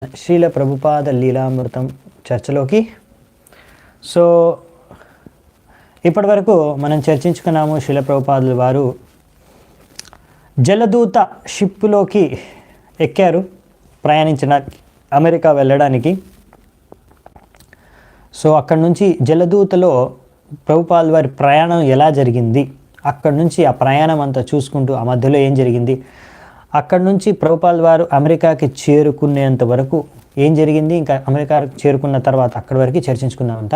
Srila Prabhupada లీలామృతం చర్చలోకి. So ఇప్పటివరకు మనం చర్చించుకున్నాము. శ్రీల ప్రభుపాదుల వారు జలదూత షిప్లోకి ఎక్కారు ప్రయాణించడానికి, అమెరికా వెళ్ళడానికి. సో అక్కడి నుంచి జలదూతలో ప్రభుపాదుల వారి ప్రయాణం ఎలా జరిగింది, అక్కడి నుంచి ఆ ప్రయాణం అంతా చూసుకుంటూ ఆ మధ్యలో ఏం జరిగింది, అక్కడి నుంచి ప్రభుపాదుల వారు అమెరికాకి చేరుకునేంత వరకు ఏం జరిగింది, ఇంకా అమెరికాకి చేరుకున్న తర్వాత అక్కడి వరకు చర్చించుకుందామంట.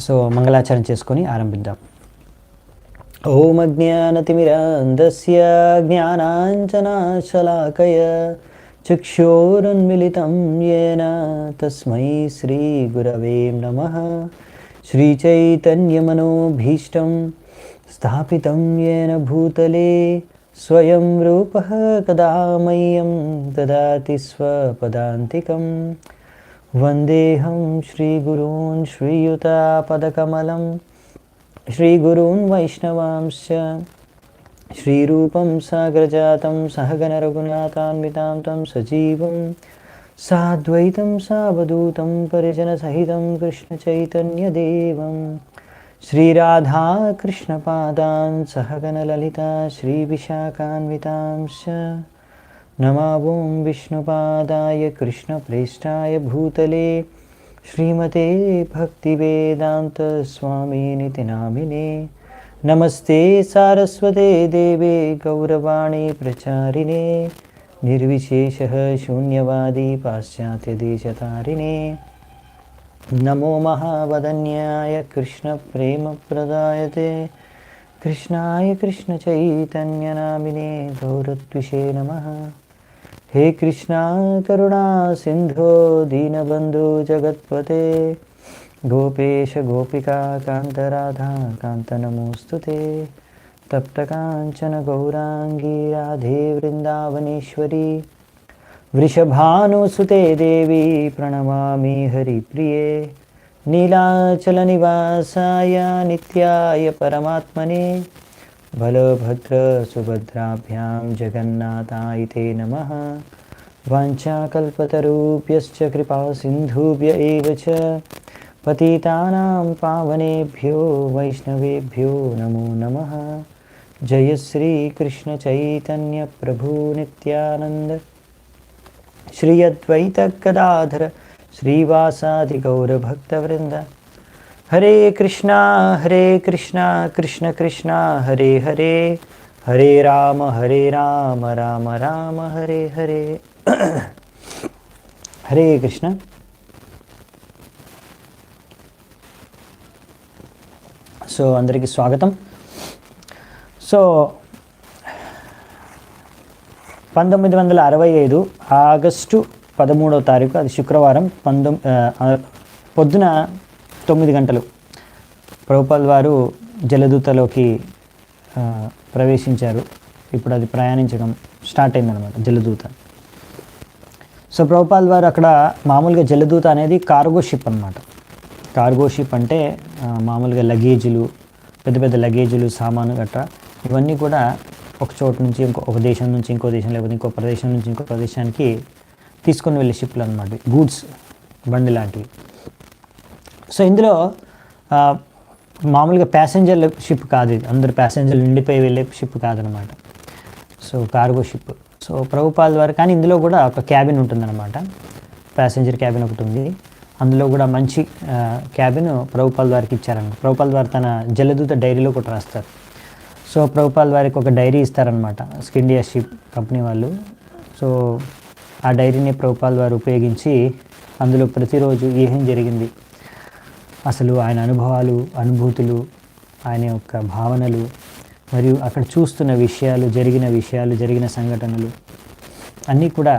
సో మంగళాచరణ చేసుకొని ఆరంభిద్దాం. ఓం అజ్ఞానతిమిరాంధస్య జ్ఞానాంజనశలాకయ చక్షురున్మిళితం యేన తస్మై శ్రీ గురవే నమః. శ్రీచైతన్యమనోభీష్టం స్థాపితం యేన భూతలే స్వయం రూపః కదా మह्यं దదాతి స్వపదాంతికం. వందేహం శ్రీగురూన్ శ్రీయుతాపదకమలం శ్రీగురూన్ వైష్ణవాంశ్చ శ్రీరూపం సాగ్రజాతం సహగణ రఘునాథాన్వితాం తం సజీవం సాద్వైతం సావధూతం పరిజనసహితం కృష్ణచైతన్యదేవం శ్రీరాధా కృష్ణపాదాన్ సహగణ లలితా శ్రీవిశాఖాన్వితాంశ్చ. నమావం విష్ణుపాదాయ కృష్ణప్రేష్టాయ భూతలే శ్రీమతే భక్తివేదాంత స్వామినితి నామినే. నమస్తే సారస్వతే దేవే గౌరవాణి ప్రచారిణే నిర్విశేషః శూన్యవాది పాశ్చాత్యదేశతారిణే. నమో మహావదన్యాయ కృష్ణప్రేమప్రదాయతే కృష్ణాయ కృష్ణచైతన్యనామినే గౌరద్విషే నమః. హే కృష్ణ కరుణా సింధో దీనబంధు జగత్పతే గోపేశ గోపికా కాంత రాధా కాంత నమోస్తుతే. తప్త కాంచన గౌరాంగీ రాధే వృందావనేశ్వరి వృషభానుసుతే దేవి ప్రణమామి హరిప్రియే. నీలాచల నివాసాయ నిత్యాయ పరమాత్మనే బలభద్ర సుభద్రాభ్యాం జగన్నాథాయ తే నమః. వాంఛాకల్పతరుభ్యశ్చ కృపా సింధుభ్య ఏవ చ పతితానాం పావనేభ్యో వైష్ణవేభ్యో నమో నమః. జయ శ్రీ కృష్ణ చైతన్య ప్రభు నిత్యానంద శ్రీ అద్వైత గదాధర శ్రీవాసాది గౌరభక్తవృంద. హరే కృష్ణ కృష్ణ కృష్ణ హరే హరే హరే రామ రామ రామ హరే హరే. హరే కృష్ణ. సో అందరికీ స్వాగతం. సో 1965 ఆగస్టు 13వ తారీఖు, అది శుక్రవారం, పొద్దున 9 గంటలు ప్రభుపాదుల వారు జలదూతలోకి ప్రవేశించారు. ఇప్పుడు అది ప్రయాణించడం స్టార్ట్ అయిందనమాట, జలదూత. సో ప్రభుపాదుల వారు అక్కడ మామూలుగా జలదూత అనేది కార్గో షిప్ అనమాట. కార్గో షిప్ అంటే మామూలుగా లగేజీలు, పెద్ద పెద్ద లగేజీలు, సామాను గట్రా ఇవన్నీ కూడా ఒక చోటు నుంచి ఒక దేశం నుంచి ఇంకో దేశం, లేకపోతే ఇంకో ప్రదేశం నుంచి ఇంకో ప్రదేశానికి తీసుకొని వెళ్ళే షిప్లు అనమాట, గూడ్స్ బండి లాంటివి. సో ఇందులో మామూలుగా ప్యాసింజర్ల షిప్ కాదు ఇది, అందరు ప్యాసింజర్లు నిండిపోయి వెళ్ళే షిప్ కాదనమాట. So cargo ship. సో ప్రభుపాదుల వారు కానీ ఇందులో కూడా ఒక క్యాబిన్ ఉంటుందన్నమాట, ప్యాసింజర్ క్యాబిన్ ఒకటి ఉంది. అందులో కూడా మంచి క్యాబిన్ ప్రభుపాదుల వారికి ఇచ్చారన్నమాట. ప్రభుపాదుల వారు తన జలదూత డైరీలో కూడా రాస్తారు. సో ప్రభుపాదుల వారికి ఒక డైరీ ఇస్తారనమాట ఇండియా షిప్ కంపెనీ వాళ్ళు. సో ఆ డైరీని ప్రభుపాదుల వారు ఉపయోగించి అందులో ప్రతిరోజు ఏం జరిగింది, అసలు ఆయన అనుభవాలు, అనుభూతులు, ఆయన యొక్క భావనలు, మరియు అక్కడ చూస్తున్న విషయాలు, జరిగిన సంఘటనలు అన్నీ కూడా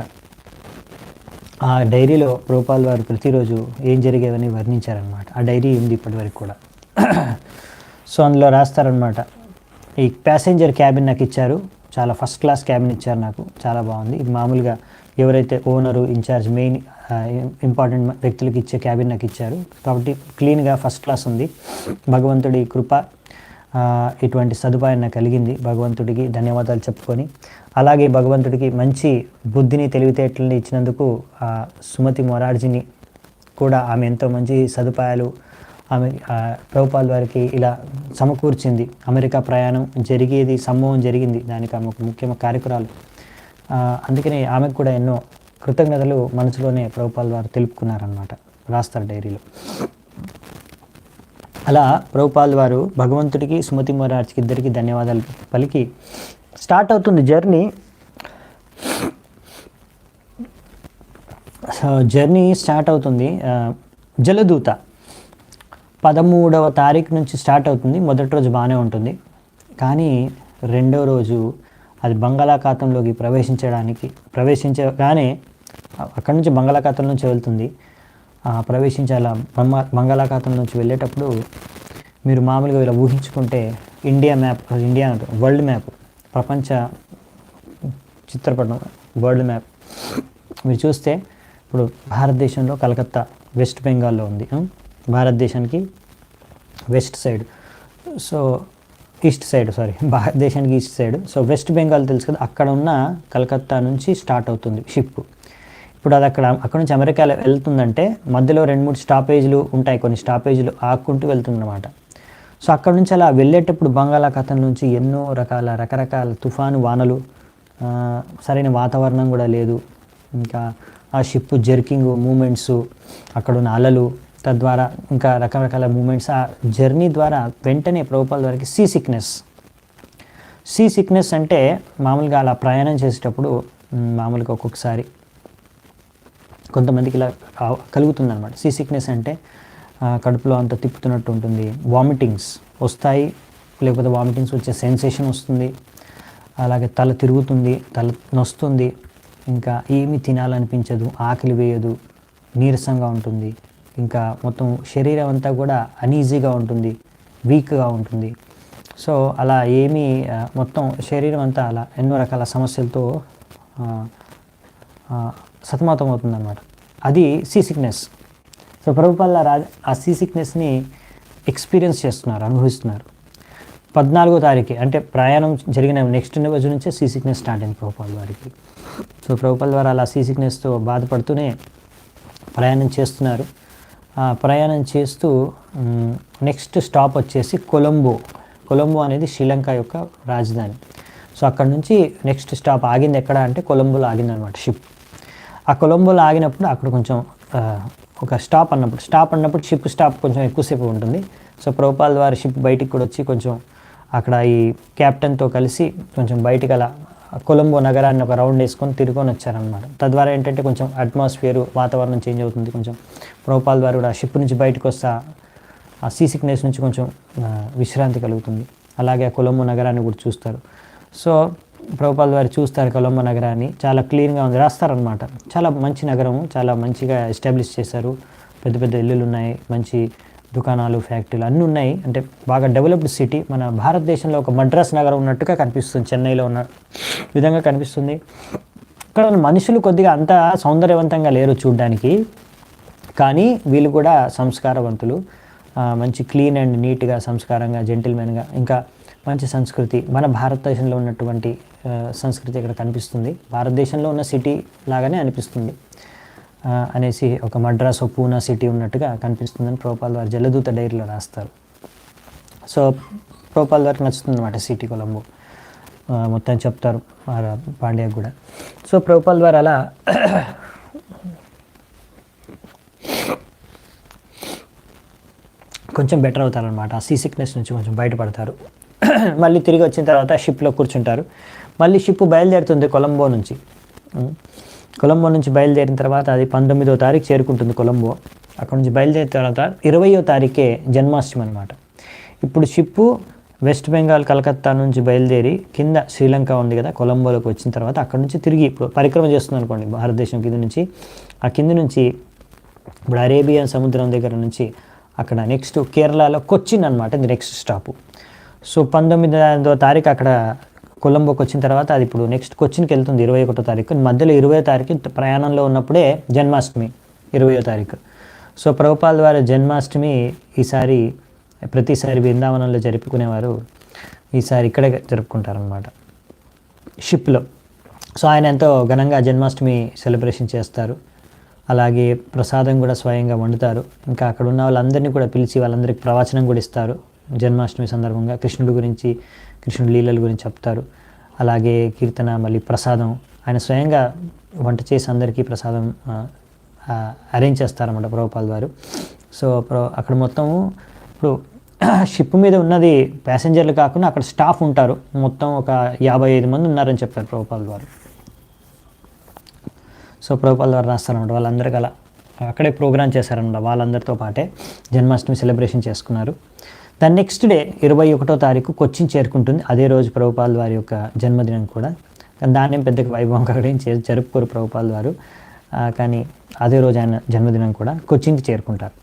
ఆ డైరీలో ప్రభుపాదుల వారు ప్రతిరోజు ఏం జరిగేవని వర్ణించారనమాట. ఆ డైరీ ఉంది ఇప్పటివరకు కూడా. సో అందులో రాస్తారనమాట, ఈ ప్యాసింజర్ క్యాబిన్ నాకు ఇచ్చారు, చాలా ఫస్ట్ క్లాస్ క్యాబిన్ ఇచ్చారు, నాకు చాలా బాగుంది. ఇది మామూలుగా ఎవరైతే ఓనరు, ఇన్ఛార్జ్, మెయిన్ ఇంపార్టెంట్ వ్యక్తులకి ఇచ్చే క్యాబిన్ నాకు ఇచ్చారు, కాబట్టి క్లీన్గా ఫస్ట్ క్లాస్ ఉంది. భగవంతుడి కృప, ఇటువంటి సదుపాయం నాకు కలిగింది. భగవంతుడికి ధన్యవాదాలు చెప్పుకొని, అలాగే భగవంతుడికి మంచి బుద్ధిని తెలివితేటలని ఇచ్చినందుకు సుమతి మొరార్జీని కూడా ఆమె ఎంతో మంచి సదుపాయాలు ఆమె ప్రభుపాల్ వారికి ఇలా సమకూర్చింది. అమెరికా ప్రయాణం జరిగేది, సంభవం జరిగింది, దానికి ఆమె ఒక ముఖ్యమైన కార్యక్రమాలు. అందుకని ఆమెకు కూడా ఎన్నో కృతజ్ఞతలు మనసులోనే ప్రభుపాల్ వారు తెలుపుకున్నారనమాట, రాస్తారు డైరీలో. అలా ప్రభుపాల్ వారు భగవంతుడికి సుమతి మొరార్జీకి ఇద్దరికి ధన్యవాదాలు పలికి స్టార్ట్ అవుతుంది జర్నీ. జర్నీ స్టార్ట్ అవుతుంది. జలదూత 13వ తారీఖు నుంచి స్టార్ట్ అవుతుంది. మొదటి రోజు బాగానే ఉంటుంది, కానీ రెండో రోజు అది బంగాళాఖాతంలోకి ప్రవేశించగానే అక్కడి నుంచి బంగాళాఖాతం నుంచి వెళ్తుంది. ప్రవేశించాల బంగాళాఖాతం నుంచి వెళ్ళేటప్పుడు మీరు మామూలుగా ఇలా ఊహించుకుంటే ఇండియా వరల్డ్ మ్యాప్, ప్రపంచ చిత్రపటం వరల్డ్ మ్యాప్ మీరు చూస్తే ఇప్పుడు భారతదేశంలో కలకత్తా వెస్ట్ బెంగాల్లో ఉంది, భారతదేశానికి వెస్ట్ సైడ్, సో భారతదేశానికి east side. So west Bengal తెలుసు కదా, అక్కడ ఉన్న కలకత్తా నుంచి స్టార్ట్ అవుతుంది షిప్. ఇప్పుడు అది అక్కడ నుంచి అమెరికాలో వెళ్తుందంటే మధ్యలో 2-3 స్టాపేజ్లు ఉంటాయి, కొన్ని స్టాపేజ్లు ఆక్కుంటూ వెళ్తుందన్నమాట. సో అక్కడ నుంచి అలా వెళ్ళేటప్పుడు బంగాళాఖాతం నుంచి ఎన్నో రకరకాల తుఫాను వానలు, సరైన వాతావరణం కూడా లేదు, ఇంకా ఆ షిప్ జర్కింగ్ మూమెంట్స్, అక్కడున్న అలలు, తద్వారా ఇంకా రకరకాల మూమెంట్స్. ఆ జర్నీ ద్వారా వెంటనే ప్రభుపాల్ వారికి సీ సిక్నెస్ అంటే మామూలుగా అలా ప్రయాణం చేసేటప్పుడు మామూలుగా ఒక్కొక్కసారి కొంతమందికి ఇలా కలుగుతుందన్నమాట. సీ సిక్నెస్ అంటే కడుపులో అంత తిప్పుతున్నట్టు ఉంటుంది, వామిటింగ్స్ వస్తాయి, లేకపోతే వామిటింగ్స్ వచ్చే సెన్సేషన్ వస్తుంది, అలాగే తల తిరుగుతుంది, తల నొస్తుంది, ఇంకా ఏమీ తినాలనిపించదు, ఆకలి వేయదు, నీరసంగా ఉంటుంది, ఇంకా మొత్తం శరీరం అంతా కూడా అనీజీగా ఉంటుంది, వీక్గా ఉంటుంది. సో అలా ఏమీ మొత్తం శరీరం అంతా అలా ఎన్నో రకాల సమస్యలతో సతమతం అవుతుందన్నమాట. అది సీ సిక్నెస్. సో ప్రభుపాల్ ఆ సీ సిక్నెస్ని ఎక్స్పీరియన్స్ చేస్తున్నారు, అనుభవిస్తున్నారు. 14వ తారీఖు అంటే ప్రయాణం జరిగిన నెక్స్ట్ రోజు నుంచే సీ సిక్నెస్ స్టార్ట్ అయింది ప్రభుపాల్ వారికి. సో ప్రభుపాల్ వారు అలా సీ సిక్నెస్తో బాధపడుతూనే ప్రయాణం చేస్తున్నారు. ప్రయాణం చేస్తూ నెక్స్ట్ స్టాప్ వచ్చేసి కొలంబో అనేది శ్రీలంక యొక్క రాజధాని. సో అక్కడ నుంచి నెక్స్ట్ స్టాప్ ఆగింది ఎక్కడ అంటే కొలంబోలో ఆగిందనమాట షిప్. ఆ కొలంబోలో ఆగినప్పుడు అక్కడ కొంచెం ఒక స్టాప్ అన్నప్పుడు షిప్ స్టాప్ కొంచెం ఎక్కువసేపు ఉంటుంది. సో ప్రభుపాల్ వారి షిప్ బయటికి కూడా వచ్చి కొంచెం అక్కడ ఈ క్యాప్టెన్తో కలిసి కొంచెం బయటికి అలా కొలంబో నగరాన్ని ఒక రౌండ్ వేసుకొని తిరుగుకొని వచ్చారనమాట. తద్వారా ఏంటంటే కొంచెం అట్మాస్ఫియర్, వాతావరణం చేంజ్ అవుతుంది. కొంచెం ప్రభుపాల్ వారు కూడా షిప్ నుంచి బయటకు వస్తా ఆ సీ సిక్నెస్ నుంచి కొంచెం విశ్రాంతి కలుగుతుంది. అలాగే ఆ కొలంబో నగరాన్ని కూడా చూస్తారు. సో ప్రభుపాల్ వారు చూస్తారు కొలంబో నగరాన్ని, చాలా క్లీన్గా ఉంది, రాస్తారనమాట. చాలా మంచి నగరం, చాలా మంచిగా ఎస్టాబ్లిష్ చేశారు, పెద్ద పెద్ద ఇల్లులు ఉన్నాయి, మంచి దుకాణాలు, ఫ్యాక్టరీలు అన్నీ ఉన్నాయి. అంటే బాగా డెవలప్డ్ సిటీ. మన భారతదేశంలో ఒక మద్రాస్ నగరం ఉన్నట్టుగా కనిపిస్తుంది, చెన్నైలో ఉన్న విధంగా కనిపిస్తుంది. ఇక్కడ మనుషులు కొద్దిగా అంత సౌందర్యవంతంగా లేరు చూడడానికి, కానీ వీళ్ళు కూడా సంస్కారవంతులు, మంచి క్లీన్ అండ్ నీట్గా, సంస్కారంగా, జెంటిల్మెన్గా, ఇంకా మంచి సంస్కృతి, మన భారతదేశంలో ఉన్నటువంటి సంస్కృతి ఇక్కడ కనిపిస్తుంది. భారతదేశంలో ఉన్న సిటీ లాగానే అనిపిస్తుంది అనేసి, ఒక మద్రాస్, పూనా సిటీ ఉన్నట్టుగా కనిపిస్తుందని ప్రభుపాల్ వారు జలదూత డైరీలో రాస్తారు. సో ప్రభుపాల్ వారికి నచ్చుతుంది అన్నమాట సిటీ కొలంబో, మొత్తం చెప్తారు పాండ్యాకి కూడా. సో ప్రభుపాల్ వారు అలా కొంచెం బెటర్ అవుతారనమాట. ఆ సీ సిక్నెస్ నుంచి కొంచెం బయటపడతారు. మళ్ళీ తిరిగి వచ్చిన తర్వాత షిప్లో కూర్చుంటారు. మళ్ళీ షిప్ బయలుదేరుతుంది కొలంబో నుంచి. కొలంబో నుంచి బయలుదేరిన తర్వాత అది 19వ తారీఖు చేరుకుంటుంది కొలంబో. అక్కడ నుంచి బయలుదేరిన తర్వాత 20వ తారీఖే జన్మాష్టమి అనమాట. ఇప్పుడు షిప్పు వెస్ట్ బెంగాల్ కలకత్తా నుంచి బయలుదేరి కింద శ్రీలంక ఉంది కదా, కొలంబోలోకి వచ్చిన తర్వాత అక్కడ నుంచి తిరిగి ఇప్పుడు పరిక్రమ చేస్తుంది అనుకోండి భారతదేశం కింద నుంచి. ఆ కింద నుంచి ఇప్పుడు అరేబియన్ సముద్రం దగ్గర నుంచి అక్కడ నెక్స్ట్ కేరళలో కొచ్చిన్ అనమాట, ఇది నెక్స్ట్ స్టాపు. సో 19వ తారీఖు అక్కడ కొలంబోకి వచ్చిన తర్వాత అది ఇప్పుడు నెక్స్ట్ కొచ్చిన్కి వెళ్తుంది 21వ తారీఖు. మధ్యలో 20వ తారీఖు ప్రయాణంలో ఉన్నప్పుడే జన్మాష్టమి 20వ తారీఖు. సో ప్రభుపాల్ వారి జన్మాష్టమి ఈసారి ప్రతిసారి బృందావనంలో జరుపుకునేవారు ఈసారి ఇక్కడే జరుపుకుంటారనమాట, షిప్లో. సో ఆయన ఎంతో ఘనంగా జన్మాష్టమి సెలబ్రేషన్ చేస్తారు. అలాగే ప్రసాదం కూడా స్వయంగా వండుతారు. ఇంకా అక్కడ ఉన్న వాళ్ళందరినీ కూడా పిలిచి వాళ్ళందరికీ ప్రవచనం కూడా ఇస్తారు. జన్మాష్టమి సందర్భంగా కృష్ణుడి గురించి, కృష్ణుడి లీలల గురించి చెప్తారు. అలాగే కీర్తన, మళ్ళీ ప్రసాదం ఆయన స్వయంగా వంట చేసి అందరికీ ప్రసాదం అరేంజ్ చేస్తారన్నమాట ప్రభుపాల్ వారు. సో అక్కడ మొత్తము ఇప్పుడు షిప్ మీద ఉన్నది ప్యాసింజర్లు కాకుండా అక్కడ స్టాఫ్ ఉంటారు. మొత్తం ఒక 55 మంది ఉన్నారని చెప్పారు ప్రభుపాల్ వారు. సో ప్రభుపాల్ వారు రాస్తారన్నమాట. వాళ్ళందరికీ అలా అక్కడే ప్రోగ్రామ్ చేశారన్నమాట. వాళ్ళందరితో పాటే జన్మాష్టమి సెలబ్రేషన్ చేసుకున్నారు. దాని నెక్స్ట్ డే 21వ తారీఖు కొచ్చిన్ చేరుకుంటుంది. అదే రోజు ప్రభుపాల్ వారి యొక్క జన్మదినం కూడా. కానీ దాన్ని పెద్దగా వైభవంగా ఏం జరుపుకోరు ప్రభుపాల్ వారు. కానీ అదే రోజు ఆయన జన్మదినం కూడా కొచ్చిన్కి చేరుకుంటారు.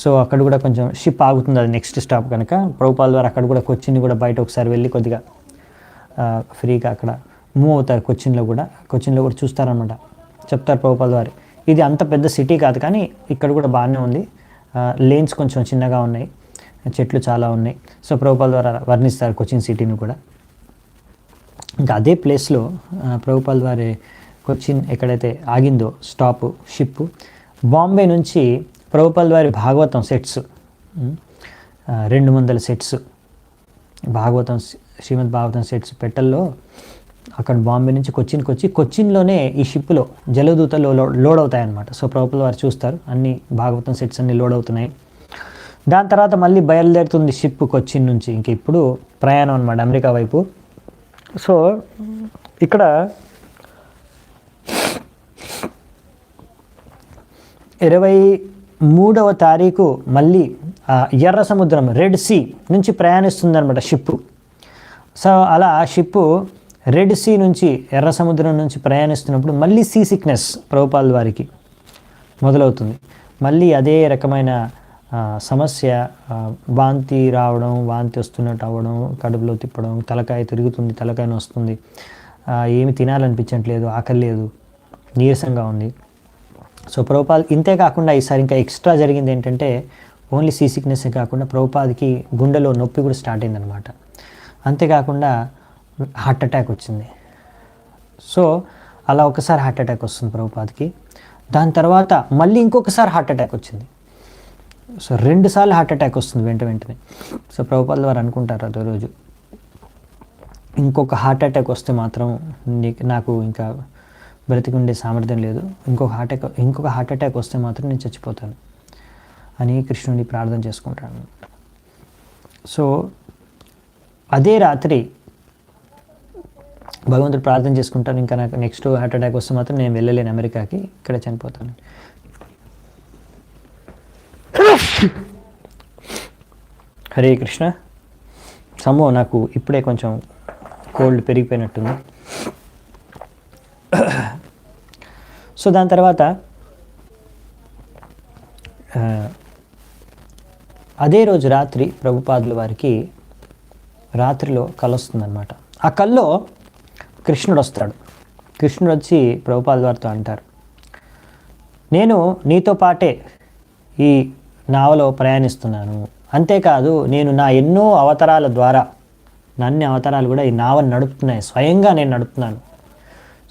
సో అక్కడ కూడా కొంచెం షిప్ ఆగుతుంది, అది నెక్స్ట్ స్టాప్ కనుక ప్రభుపాల్ వారు అక్కడ కూడా కొచ్చిన్ని కూడా బయట ఒకసారి వెళ్ళి కొద్దిగా ఫ్రీగా అక్కడ మూవ్ అవుతారు. కొచ్చిన్లో కూడా చూస్తారనమాట. చెప్తారు ప్రభుపాల్ వారు, ఇది అంత పెద్ద సిటీ కాదు కానీ ఇక్కడ కూడా బాగానే ఉంది, లేన్స్ కొంచెం చిన్నగా ఉన్నాయి, చెట్లు చాలా ఉన్నాయి. సో ప్రభుపాల్ ద్వారా వర్ణిస్తారు కొచ్చిన్ సిటీని కూడా. ఇంకా అదే ప్లేస్లో ప్రభుపాల్ వారి కొచ్చిన్ ఎక్కడైతే ఆగిందో స్టాప్ షిప్, బాంబే నుంచి ప్రభుపాల్ వారి భాగవతం సెట్స్ 200 సెట్స్ భాగవతం, శ్రీమద్ భాగవతం సెట్స్ పెట్టల్లో అక్కడ బాంబే నుంచి కొచ్చిన్కి వచ్చి కొచ్చిన్లోనే ఈ షిప్లో జలదూతలు లోడ్ అవుతాయన్నమాట. సో ప్రభుపాల్ వారు చూస్తారు అన్ని భాగవతం సెట్స్ అన్నీ లోడ్ అవుతున్నాయి. దాని తర్వాత మళ్ళీ బయలుదేరుతుంది షిప్ కొచ్చిన్ నుంచి. ఇంక ఇప్పుడు ప్రయాణం అనమాట అమెరికా వైపు. సో ఇక్కడ 23వ తారీఖు మళ్ళీ ఎర్ర సముద్రం, రెడ్ సీ నుంచి ప్రయాణిస్తుంది అనమాట షిప్. సో అలా షిప్ రెడ్ సీ నుంచి, ఎర్ర సముద్రం నుంచి ప్రయాణిస్తున్నప్పుడు మళ్ళీ సీ సిక్నెస్ ప్రభుపాల్ వారికి మొదలవుతుంది. మళ్ళీ అదే రకమైన సమస్య, వాంతి రావడం, వాంతి వస్తున్నట్టు అవ్వడం, కడుపులో తిప్పడం, తలకాయ తిరుగుతుంది, తలకాయ వస్తుంది, ఏమి తినాలనిపించట్లేదు, ఆకలి లేదు, నీరసంగా ఉంది. సో ప్రభుపాల్ ఇంతే కాకుండా ఈసారి ఇంకా ఎక్స్ట్రా జరిగింది ఏంటంటే ఓన్లీ సీ సిక్నెస్ కాకుండా ప్రభుపాద్కి గుండెలో నొప్పి కూడా స్టార్ట్ అయిందనమాట. అంతేకాకుండా హార్ట్ అటాక్ వచ్చింది. సో అలా ఒకసారి హార్ట్ అటాక్ వస్తుంది ప్రభుపాద్కి. దాని తర్వాత మళ్ళీ ఇంకొకసారి హార్ట్ అటాక్ వచ్చింది. సో 2 సార్లు హార్ట్ అటాక్ వస్తుంది వెంటనే. సో ప్రభుపాల్ వారు అనుకుంటారు అదే రోజు, ఇంకొక హార్ట్ అటాక్ వస్తే మాత్రం నాకు ఇంకా బ్రతికి ఉండే సామర్థ్యం లేదు, ఇంకొక హార్ట్ అటాక్ వస్తే మాత్రం నేను చచ్చిపోతాను అని కృష్ణుడిని ప్రార్థన చేసుకుంటాను. సో అదే రాత్రి భగవంతుడు ప్రార్థన చేసుకుంటాను, ఇంకా నాకు నెక్స్ట్ హార్ట్ అటాక్ వస్తే మాత్రం నేను వెళ్ళలేను అమెరికాకి, ఇక్కడే చనిపోతాను. హరే కృష్ణ. సమ్మో నాకు ఇప్పుడే కొంచెం కోల్డ్ పెరిగిపోయినట్టుంది. సో దాని తర్వాత అదే రోజు రాత్రి ప్రభుపాదుల వారికి రాత్రిలో కళ వస్తుందన్నమాట. ఆ కల్లో కృష్ణుడు వస్తాడు. కృష్ణుడు వచ్చి ప్రభుపాదుల వారితో అంటారు, నేను నీతో పాటే ఈ నావలో ప్రయాణిస్తున్నాను, అంతేకాదు నేను నా ఎన్నో అవతారాల ద్వారా, అన్ని అవతారాలు కూడా ఈ నావను నడుపుతున్నాయి, స్వయంగా నేను నడుపుతున్నాను.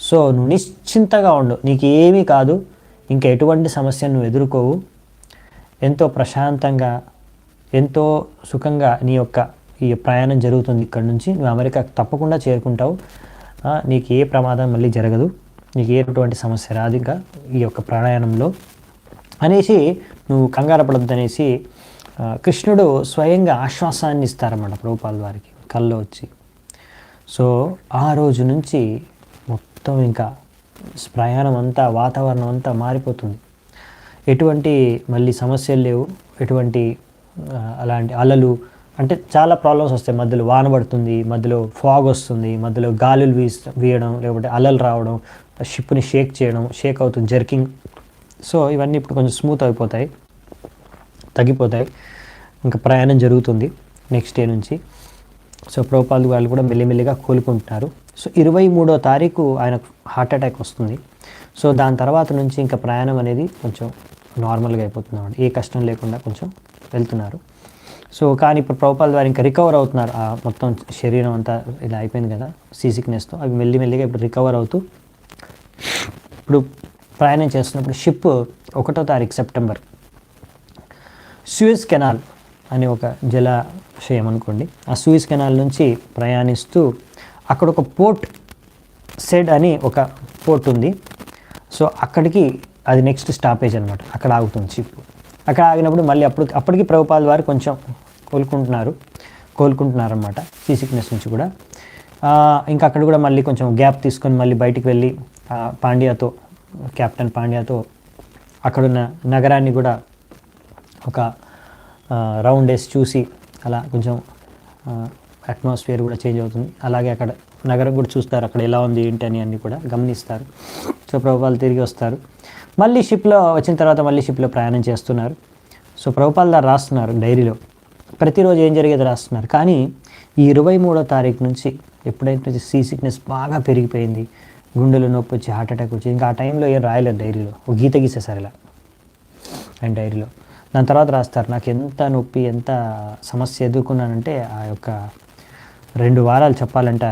సో నువ్వు నిశ్చింతగా ఉండు, నీకు ఏమీ కాదు, ఇంకా ఎటువంటి సమస్యను నువ్వు ఎదుర్కోవు, ఎంతో ప్రశాంతంగా ఎంతో సుఖంగా నీ యొక్క ఈ ప్రయాణం జరుగుతుంది. ఇక్కడ నుంచి నువ్వు అమెరికాకు తప్పకుండా చేరుకుంటావు, నీకు ఏ ప్రమాదం మళ్ళీ జరగదు, నీకు ఎటువంటి సమస్య రాదు ఇంకా ఈ యొక్క ప్రయాణంలో అనేసి, నువ్వు కంగారు పడద్దు అనేసి కృష్ణుడు స్వయంగా ఆశ్వాసాన్ని ఇస్తారన్నమాట ప్రభుపాల్ వారికి కల్లో వచ్చి. సో ఆ రోజు నుంచి మొత్తం ఇంకా ప్రయాణం అంతా, వాతావరణం అంతా మారిపోతుంది. ఎటువంటి మళ్ళీ సమస్యలు లేవు, ఎటువంటి అలాంటి అలలు, అంటే చాలా ప్రాబ్లమ్స్ వస్తాయి. మధ్యలో వాన పడుతుంది, మధ్యలో ఫాగ్ వస్తుంది, మధ్యలో గాలులు వీయడం, లేకపోతే అలలు రావడం, షిప్ని షేక్ అవుతుంది, జర్కింగ్. సో ఇవన్నీ ఇప్పుడు కొంచెం స్మూత్ అయిపోతాయి, తగ్గిపోతాయి. ఇంకా ప్రయాణం జరుగుతుంది నెక్స్ట్ డే నుంచి. సో ప్రభుపాల్ వాళ్ళు కూడా మెల్లిమెల్లిగా కోలుకుంటున్నారు. సో 23వ తారీఖు ఆయన హార్ట్ అటాక్ వస్తుంది. సో దాని తర్వాత నుంచి ఇంకా ప్రయాణం అనేది కొంచెం నార్మల్గా అయిపోతుంది, ఏ కష్టం లేకుండా కొంచెం వెళ్తున్నారు. సో కానీ ఇప్పుడు ప్రభుపాల్ వారు ఇంకా రికవర్ అవుతున్నారు, ఆ మొత్తం శరీరం అంతా ఇలా అయిపోయింది కదా సీ సిక్నెస్తో, అవి మెల్లిమెల్లిగా ఇప్పుడు రికవర్ అవుతూ ఇప్పుడు ప్రయాణం చేస్తున్నప్పుడు షిప్ 1వ తారీఖు సెప్టెంబర్ సూయజ్ కెనాల్ అని ఒక జలాశయం అనుకోండి, ఆ సూయజ్ కెనాల్ నుంచి ప్రయాణిస్తూ అక్కడ ఒక పోర్ట్ సెడ్ అని ఒక పోర్ట్ ఉంది. సో అక్కడికి అది నెక్స్ట్ స్టాపేజ్ అనమాట, అక్కడ ఆగుతుంది షిప్. అక్కడ ఆగినప్పుడు మళ్ళీ అప్పటికి ప్రభుపాల్ వారు కొంచెం కోలుకుంటున్నారనమాట సీ సిక్నెస్ నుంచి కూడా. ఇంకా అక్కడ కూడా మళ్ళీ కొంచెం గ్యాప్ తీసుకొని మళ్ళీ బయటికి వెళ్ళి పాండ్యాతో, కెప్టెన్ పాండ్యాతో అక్కడున్న నగరాన్ని కూడా ఒక రౌండ్ వేసి చూసి అలా కొంచెం అట్మాస్ఫియర్ కూడా చేంజ్ అవుతుంది. అలాగే అక్కడ నగరం కూడా చూస్తారు, అక్కడ ఎలా ఉంది ఏంటి అని అన్నీ కూడా గమనిస్తారు. సో ప్రభుపాల్ తిరిగి వస్తారు, మళ్ళీ షిప్లో వచ్చిన తర్వాత మళ్ళీ షిప్లో ప్రయాణం చేస్తున్నారు. సో ప్రభుపాల్ దారు రాస్తున్నారు డైరీలో, ప్రతిరోజు ఏం జరిగేది రాస్తున్నారు. కానీ ఈ 23వ తారీఖు నుంచి ఎప్పుడైతే సీ సిక్నెస్ బాగా పెరిగిపోయింది, గుండెలు నొప్పి వచ్చి హార్ట్ అటాక్ వచ్చి, ఇంకా ఆ టైంలో ఏం రాయలేదు డైరీలో, ఒక గీత గీసేసారు ఇలా ఆయన డైరీలో. దాని తర్వాత రాస్తారు, నాకు ఎంత నొప్పి ఎంత సమస్య ఎదుర్కొన్నానంటే ఆ యొక్క 2 వారాలు చెప్పాలంటే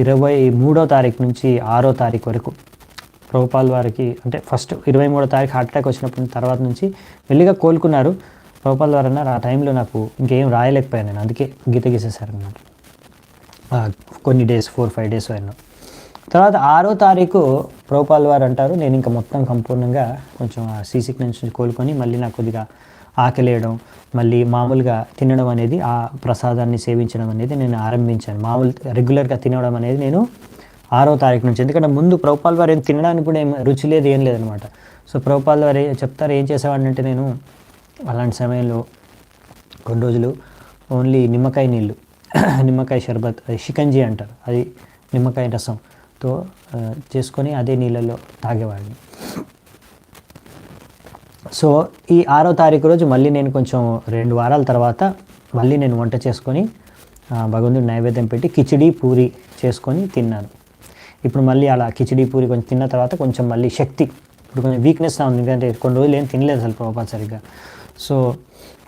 23వ తారీఖు నుంచి 6వ తారీఖు వరకు ప్రభుపాల్ వారికి, అంటే ఫస్ట్ 23వ తారీఖు హార్ట్ అటాక్ వచ్చినప్పుడు తర్వాత నుంచి మెల్లిగా కోలుకున్నారు. ప్రభుపాల్ వారు అన్నారు, ఆ టైంలో నాకు ఇంకేం రాయలేకపోయాను నేను, అందుకే గీత గీసేసారన్నమాట కొన్ని డేస్, 4-5 డేస్ అయినా. తర్వాత 6వ తారీఖు ప్రభుపాల్ వారు అంటారు, నేను ఇంకా మొత్తం సంపూర్ణంగా కొంచెం ఆ సీ సిక్నెస్ నుంచి కోలుకొని మళ్ళీ నాకు కొద్దిగా ఆకలేయడం, మళ్ళీ మామూలుగా తినడం అనేది, ఆ ప్రసాదాన్ని సేవించడం అనేది నేను ఆరంభించాను. రెగ్యులర్గా తినడం అనేది నేను 6వ తారీఖు నుంచి, ఎందుకంటే ముందు ప్రభుపాల్ వారు ఏం తినడానికి కూడా ఏం రుచి లేదు, ఏం లేదనమాట. సో ప్రభుపాల్ వారు చెప్తారు, ఏం చేసేవాడిని అంటే నేను అలాంటి సమయంలో కొన్ని రోజులు ఓన్లీ నిమ్మకాయ నీళ్ళు, నిమ్మకాయ షర్బత్, షికంజీ అంటారు, అది నిమ్మకాయ రసంతో చేసుకొని అదే నీళ్ళలో తాగేవాడిని. సో ఈ 6వ తారీఖు రోజు మళ్ళీ నేను కొంచెం 2 వారాల తర్వాత మళ్ళీ నేను వంట చేసుకొని భగవంతుడి నైవేద్యం పెట్టి కిచిడి పూరి చేసుకొని తిన్నాను. ఇప్పుడు మళ్ళీ అలా కిచిడి పూరి కొంచెం తిన్న తర్వాత కొంచెం మళ్ళీ శక్తి, ఇప్పుడు కొంచెం వీక్నెస్ ఉంది, ఎందుకంటే కొన్ని రోజులు ఏం తినలేదు అసలు ప్రభుపాల్ సరిగ్గా. సో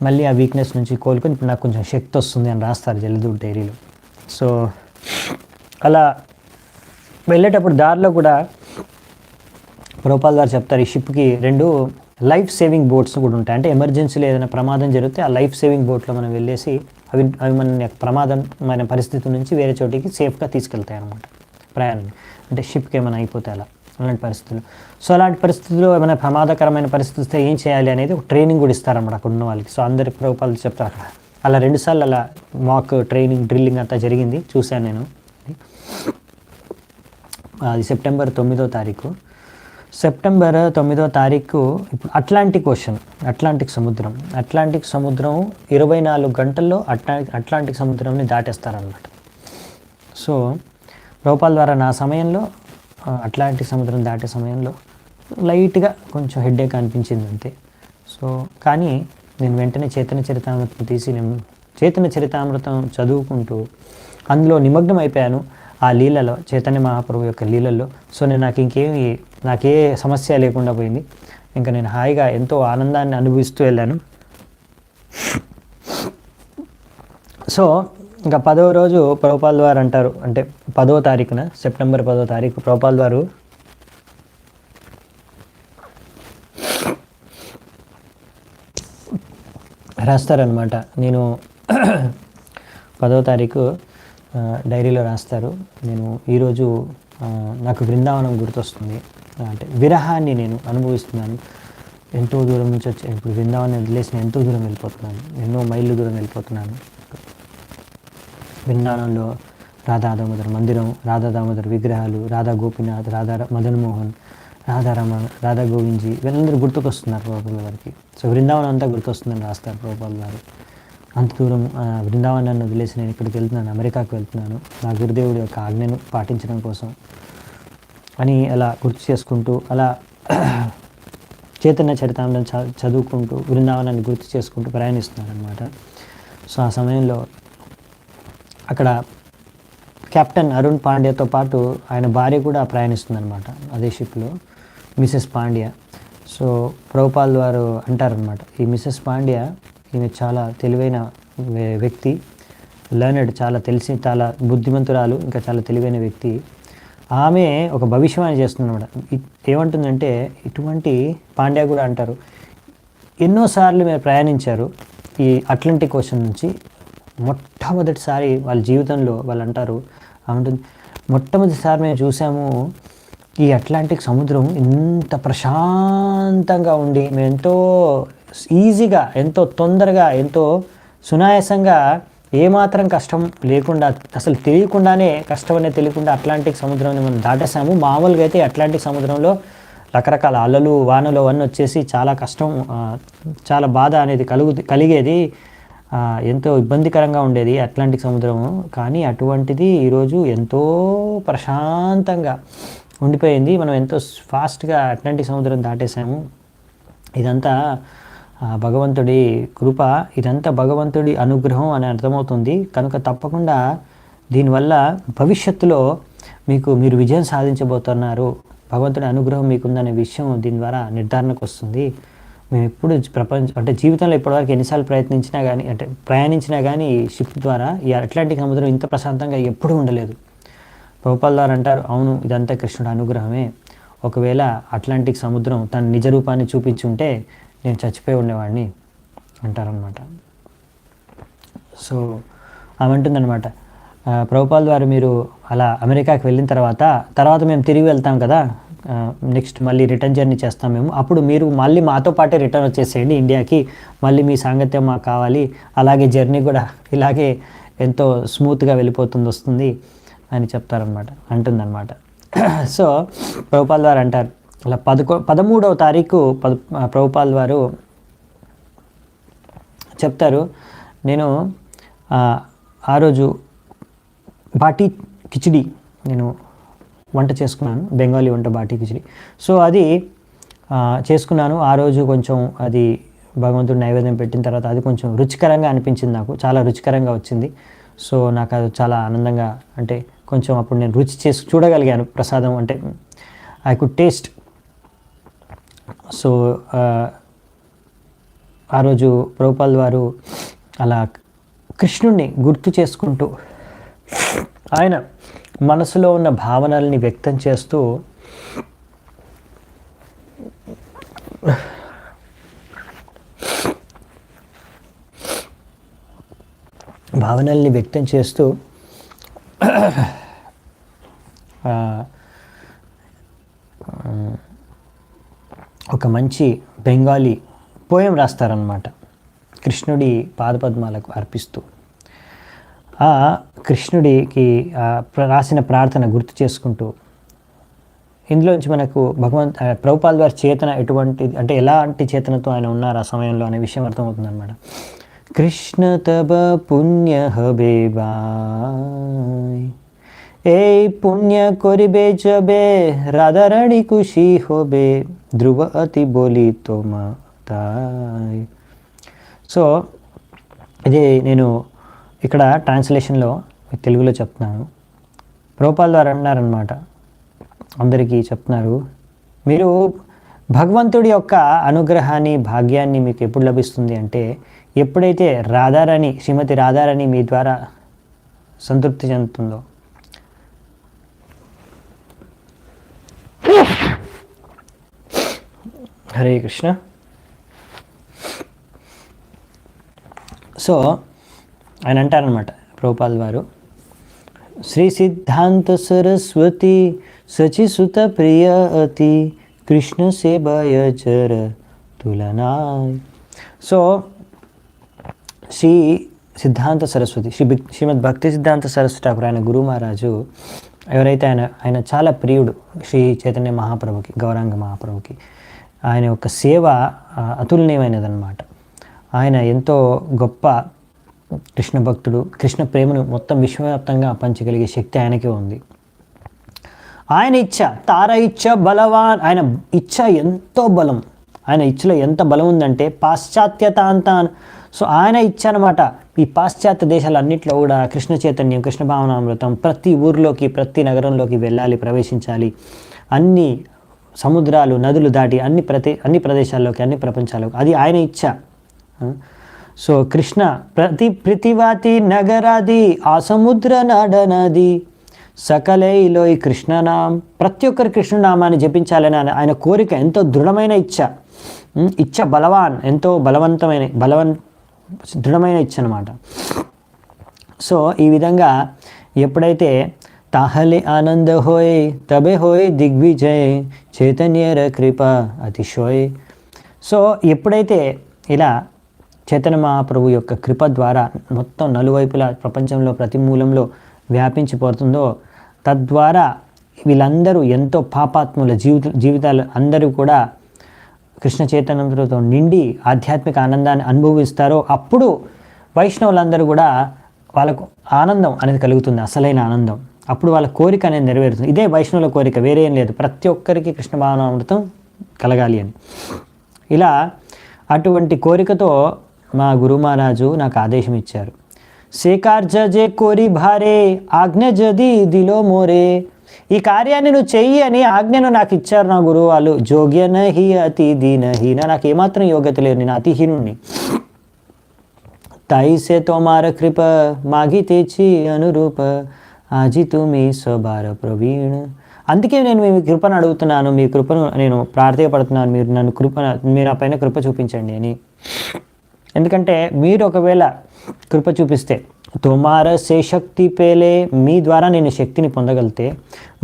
మళ్ళీ ఆ వీక్నెస్ నుంచి కోలుకొని ఇప్పుడు నాకు కొంచెం శక్తి వస్తుంది అని రాస్తారు జల్దూర్ డైరీలో. సో అలా వెళ్ళేటప్పుడు దారిలో కూడా ప్రభుపాల్ గారు చెప్తారు, ఈ షిప్కి 2 లైఫ్ సేవింగ్ బోట్స్ కూడా ఉంటాయి. అంటే ఎమర్జెన్సీలో ఏదైనా ప్రమాదం జరిగితే ఆ లైఫ్ సేవింగ్ బోట్లో మనం వెళ్ళేసి అవి మన ప్రమాదమైన పరిస్థితి నుంచి వేరే చోటికి సేఫ్గా తీసుకెళ్తాయి అన్నమాట ప్రయాణం. అంటే షిప్కి ఏమైనా అయిపోతే అలాంటి పరిస్థితులు. సో అలాంటి పరిస్థితుల్లో ఏమైనా ప్రమాదకరమైన పరిస్థితి వస్తే ఏం చేయాలి అనేది ఒక ట్రైనింగ్ కూడా ఇస్తారన్నమాట అక్కడ ఉన్న వాళ్ళకి. సో అందరి ప్రభుపాలు చెప్తారు అక్కడ. అలా 2 సార్లు అలా మాక్ ట్రైనింగ్ డ్రిల్లింగ్ అంతా జరిగింది, చూశాను నేను. అది సెప్టెంబర్ 9వ తారీఖు. సెప్టెంబర్ 9వ తారీఖు ఇప్పుడు అట్లాంటిక్ సముద్రం 24 గంటల్లో అట్లాంటిక్ సముద్రంని దాటేస్తారనమాట. సో ప్రభుపాల్ ద్వారా నా సమయంలో అట్లాంటిక్ సముద్రం దాటే సమయంలో లైట్గా కొంచెం హెడ్ఏక్ అనిపించింది అంతే. సో కానీ నేను వెంటనే చైతన్య చరితామృతం తీసి నేను చైతన్య చరితామృతం చదువుకుంటూ అందులో నిమగ్నం అయిపోయాను, ఆ లీలలో, చైతన్య మహాప్రభు యొక్క లీలల్లో. సో నేను నాకే సమస్య లేకుండా పోయింది. ఇంకా నేను హాయిగా ఎంతో ఆనందాన్ని అనుభవిస్తూ వెళ్ళాను. సో ఇంకా 10వ రోజు ప్రభుపాల్ వారు అంటారు, అంటే 10వ తారీఖున, సెప్టెంబర్ 10వ తారీఖు ప్రభుపాల్ వారు రాస్తారనమాట. నేను 10వ తారీఖు డైరీలో రాస్తారు, నేను ఈరోజు నాకు బృందావనం గుర్తొస్తుంది, అంటే విరహాన్ని నేను అనుభవిస్తున్నాను. ఎంతో దూరం నుంచి వచ్చి ఇప్పుడు బృందావనం వదిలేసి నేను ఎంతో దూరం వెళ్ళిపోతున్నాను, ఎన్నో మైళ్ళు దూరం వెళ్ళిపోతున్నాను. బృందావనంలో రాధా దామోదర్ మందిరం, రాధా దామోదర్ విగ్రహాలు, రాధా గోపీనాథ్, రాధా మదన్ మోహన్, రాధారమణ, రాధా గోవిందజీ, వీళ్ళందరూ గుర్తుకొస్తున్నారు ప్రభుపాల్ గారికి. సో బృందావనం అంతా గుర్తొస్తుందని రాస్తారు ప్రభుపాల్ గారు. అంత దూరం బృందావనాన్ని వదిలేసి నేను ఇక్కడికి వెళ్తున్నాను, అమెరికాకు వెళ్తున్నాను, నా గురుదేవుడి యొక్క ఆజ్ఞను పాటించడం కోసం అని అలా గుర్తు చేసుకుంటూ, అలా చైతన్య చరితామృతం చదువుకుంటూ బృందావనాన్ని గుర్తు చేసుకుంటూ ప్రయాణిస్తున్నాను అనమాట. సో ఆ సమయంలో అక్కడ కెప్టెన్ అరుణ్ పాండ్యాతో పాటు ఆయన భార్య కూడా ప్రయాణిస్తుందన్నమాట అదే షిప్లో, మిసెస్ పాండ్యా. సో ప్రభుపాల్ వారు అంటారనమాట, ఈ మిసెస్ పాండ్యా ఈమె చాలా తెలివైన వ్యక్తి, లర్నెడ్, చాలా చాలా బుద్ధిమంతురాలు, ఇంకా చాలా తెలివైన వ్యక్తి. ఆమె ఒక భవిష్యవాణి చేస్తుందన్నమాట. ఏమంటుందంటే, ఇటువంటి పాండ్యా కూడా అంటారు, ఎన్నోసార్లు మీరు ప్రయాణించారు ఈ అట్లాంటిక్ ఓషన్ నుంచి. మొట్టమొదటిసారి వాళ్ళ జీవితంలో వాళ్ళు అంటారు, ఏమంటుంది, మొట్టమొదటిసారి మేము చూసాము ఈ అట్లాంటిక్ సముద్రం ఇంత ప్రశాంతంగా ఉండి, మేము ఎంతో ఈజీగా, ఎంతో తొందరగా, ఎంతో సునాయాసంగా, ఏమాత్రం కష్టం లేకుండా, అసలు తెలియకుండానే, కష్టం అనేది తెలియకుండా అట్లాంటిక్ సముద్రాన్ని మనం దాటేసాము. మామూలుగా అయితే అట్లాంటిక్ సముద్రంలో రకరకాల అలలు, వానలు అవన్నీ వచ్చేసి చాలా కష్టం, చాలా బాధ అనేది కలిగేది, ఎంతో ఇబ్బందికరంగా ఉండేది అట్లాంటిక్ సముద్రము. కానీ అటువంటిది ఈరోజు ఎంతో ప్రశాంతంగా ఉండిపోయింది. మనం ఎంతో ఫాస్ట్గా అట్లాంటిక్ సముద్రం దాటేసాము. ఇదంతా భగవంతుడి కృప, ఇదంతా భగవంతుడి అనుగ్రహం అని అర్థమవుతుంది. కనుక తప్పకుండా దీనివల్ల భవిష్యత్తులో మీరు విజయం సాధించబోతున్నారు, భగవంతుడి అనుగ్రహం మీకుందనే విషయం దీని ద్వారా నిర్ధారణకు వస్తుంది. మేము ఎప్పుడు అంటే జీవితంలో ఇప్పటివరకు ఎన్నిసార్లు ప్రయాణించినా కానీ షిప్ ద్వారా ఈ అట్లాంటిక్ సముద్రం ఇంత ప్రశాంతంగా ఎప్పుడూ ఉండలేదు. ప్రభుపాల్ ద్వారా అంటారు, అవును, ఇదంతా కృష్ణుడి అనుగ్రహమే. ఒకవేళ అట్లాంటిక్ సముద్రం తన నిజ రూపాన్ని చూపించి ఉంటే నేను చచ్చిపోయి ఉండేవాడిని అంటారనమాట. సో ఆమెంటుందన్నమాట, ప్రభుపాల్ ద్వారా మీరు అలా అమెరికాకి వెళ్ళిన తర్వాత మేము తిరిగి వెళ్తాం కదా, నెక్స్ట్ మళ్ళీ రిటర్న్ జర్నీ చేస్తాం మేము, అప్పుడు మీరు మళ్ళీ మాతో పాటే రిటర్న్ వచ్చేసేయండి ఇండియాకి, మళ్ళీ మీ సాంగత్యం మాకు కావాలి, అలాగే జర్నీ కూడా ఇలాగే ఎంతో స్మూత్గా వస్తుంది అని చెప్తారనమాట, అంటుందన్నమాట. సో ప్రభుపాల్ ద్వారా అంటారు, అలా 13వ తారీఖు ప్రభుపాల్ వారు చెప్తారు, నేను ఆ రోజు బాటీ కిచిడి నేను వంట చేసుకున్నాను, బెంగాలీ వంట బాటీ కిచిడి. సో అది చేసుకున్నాను. ఆ రోజు కొంచెం అది భగవంతుడు నైవేద్యం పెట్టిన తర్వాత అది కొంచెం రుచికరంగా అనిపించింది, నాకు చాలా రుచికరంగా వచ్చింది. సో నాకు అది చాలా ఆనందంగా, అంటే కొంచెం అప్పుడు నేను రుచి చేసి చూడగలిగాను ప్రసాదం, అంటే ఐ కుడ్ టేస్ట్. సో ఆ రోజు ప్రభుపాల్ వారు అలా కృష్ణుణ్ణి గుర్తు చేసుకుంటూ, ఆయన మనసులో ఉన్న భావనల్ని వ్యక్తం చేస్తూ, ఒక మంచి బెంగాలీ పోయం రాస్తారనమాట, కృష్ణుడి పాదపద్మాలకు అర్పిస్తూ. ఆ కృష్ణుడికి రాసిన ప్రార్థన గుర్తు చేసుకుంటూ, ఇందులోంచి మనకు ప్రభుపాల్ వారి చేతన ఎటువంటి, అంటే ఎలాంటి చేతనతో ఆయన ఉన్నారు ఆ సమయంలో అనే విషయం అర్థమవుతుంది అనమాట. కృష్ణ తబ పుణ్య హబే బాయ్, ఏ పుణ్య করিবে যবে রাধারানী খুশি হবে, ধ্রুব অতি বলি তোমায়. సో ఇది నేను ఇక్కడ ట్రాన్స్లేషన్లో తెలుగులో చెప్తున్నాను. ప్రభుపాల్ వారు అన్నారనమాట, అందరికీ చెప్తున్నారు, మీరు భగవంతుడి యొక్క అనుగ్రహాన్ని, భాగ్యాన్ని మీకు ఎప్పుడు లభిస్తుంది అంటే, ఎప్పుడైతే శ్రీమతి రాధారాణి మీ ద్వారా సంతృప్తి చెందుతుందో. హరే కృష్ణ. సో ఆయన అంటారనమాట ప్రభుపాల్ వారు, శ్రీ సిద్ధాంత సరస్వతి సచిసుత ప్రియ అతి కృష్ణ సేవయ చర తులనాయ్. సో శ్రీ సిద్ధాంత సరస్వతి, శ్రీమద్ భక్తి సిద్ధాంత సరస్వతి ఠాకూర్, ఆయన గురు మహారాజు ఎవరైతే ఆయన చాలా ప్రియుడు శ్రీ చైతన్య మహాప్రభుకి, గౌరాంగ మహాప్రభుకి. ఆయన యొక్క సేవ అతులనీయమైనదన్నమాట. ఆయన ఎంతో గొప్ప కృష్ణ భక్తుడు. కృష్ణ ప్రేమను మొత్తం విశ్వవ్యాప్తంగా పంచగలిగే శక్తి ఆయనకే ఉంది. ఆయన ఇచ్ఛ, తార ఇచ్ఛ బలవాన్, ఆయన ఇచ్ఛ ఎంతో బలం. ఆయన ఇచ్ఛలో ఎంత బలం ఉందంటే పాశ్చాత్యత అంతా. సో ఆయన ఇచ్ఛ అనమాట, ఈ పాశ్చాత్య దేశాలన్నింటిలో కూడా కృష్ణ చైతన్యం, కృష్ణ భావనామృతం ప్రతి ఊర్లోకి, ప్రతి నగరంలోకి వెళ్ళాలి, ప్రవేశించాలి. అన్ని సముద్రాలు, నదులు దాటి అన్ని ప్రదేశాల్లోకి, అన్ని ప్రపంచాల్లోకి, అది ఆయన ఇచ్ఛ. సో కృష్ణ ప్రతివాతి నగరాది ఆ సముద్ర నాడనది సకలైలోయ్ కృష్ణనాం, ప్రతి ఒక్కరు కృష్ణనామాన్ని జపించాలని ఆయన కోరిక ఎంతో దృఢమైన ఇచ్చ బలవాన్, ఎంతో దృఢమైన ఇచ్చ అనమాట. సో ఈ విధంగా ఎప్పుడైతే తాహలే ఆనంద హోయ్ తబే హోయ్ దిగ్విజయ్ చైతన్యర కృప అతిశోయ్. సో ఎప్పుడైతే ఇలా చైతన్య మహాప్రభు యొక్క కృప ద్వారా మొత్తం నలువైపులా ప్రపంచంలో ప్రతి మూలంలో వ్యాపించిపోతుందో, తద్వారా వీళ్ళందరూ ఎంతో పాపాత్ముల జీవితాలు అందరూ కూడా కృష్ణ చైతన్యంతో నిండి ఆధ్యాత్మిక ఆనందాన్ని అనుభవిస్తారో అప్పుడు వైష్ణవులందరూ కూడా వాళ్ళకు ఆనందం అనేది కలుగుతుంది, అసలైన ఆనందం. అప్పుడు వాళ్ళ కోరిక అనేది నెరవేరుతుంది. ఇదే వైష్ణవుల కోరిక, వేరే ఏం లేదు. ప్రతి ఒక్కరికి కృష్ణ భావనామృతం కలగాలి అని. ఇలా అటువంటి కోరికతో మా గురు మహారాజు నాకు ఆదేశం ఇచ్చారు. సేకార్జ జే కోరి భారే ఆజ్ఞ జది దిలో మోరే, ఈ కార్యాన్ని నువ్వు చెయ్యి అని ఆజ్ఞను నాకు ఇచ్చారు నా గురువు వాళ్ళు. జోగ్యన హి అతి దీనహీన, నాకు ఏమాత్రం యోగ్యత లేదు, నేను అతిహీనుణ్ణి. తాయిసే తోమార కృప మాగి తెచ్చి అనురూప ఆజి తుమి స్వభార ప్రవీణ్. అందుకే నేను మీ కృపను అడుగుతున్నాను, మీ కృపను నేను ప్రార్థయపడుతున్నాను, మీరు నా పైన కృప చూపించండి అని. ఎందుకంటే మీరు ఒకవేళ కృప చూపిస్తే తోమార సే శక్తి పేలే, మీ ద్వారా నేను శక్తిని పొందగలిగితే,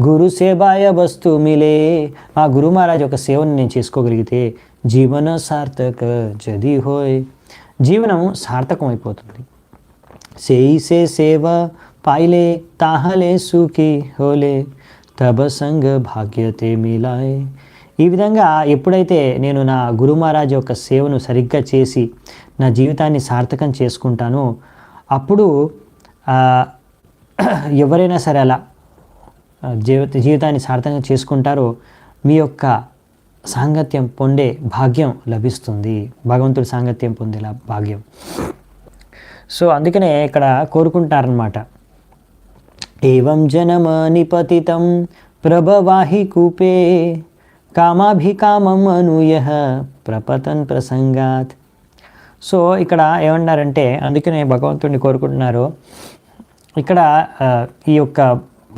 గురు సేవాయ వస్తు మిలే, మా గురు మహారాజ్ యొక్క సేవను నేను చేసుకోగలిగితే, జీవన సార్థక జది హోయ్, జీవనం సార్థకం అయిపోతుంది. సేయి సే సేవ పాయిలే తాహలే సుఖీ హోలే తబ సంగ భాగ్యతే మిలాయ్. ఈ విధంగా ఎప్పుడైతే నేను నా గురు మహారాజ్ యొక్క సేవను సరిగ్గా చేసి నా జీవితాన్ని సార్థకం చేసుకుంటానో అప్పుడు ఎవరైనా సరే అలా జీవితాన్ని సార్థకంగా చేసుకుంటారో మీ యొక్క సాంగత్యం పొందే భాగ్యం లభిస్తుంది, భగవంతుడి సాంగత్యం పొందేలా భాగ్యం. సో అందుకనే ఇక్కడ కోరుకుంటారనమాట. ఏవం జనమ నిపతితం ప్రభవాహి కూపే కామాభికామం అనూయ ప్రపతన్ ప్రసంగాత్. సో ఇక్కడ ఏమన్నారంటే, అందుకనే భగవంతుడిని కోరుకుంటున్నారు. ఇక్కడ ఈ యొక్క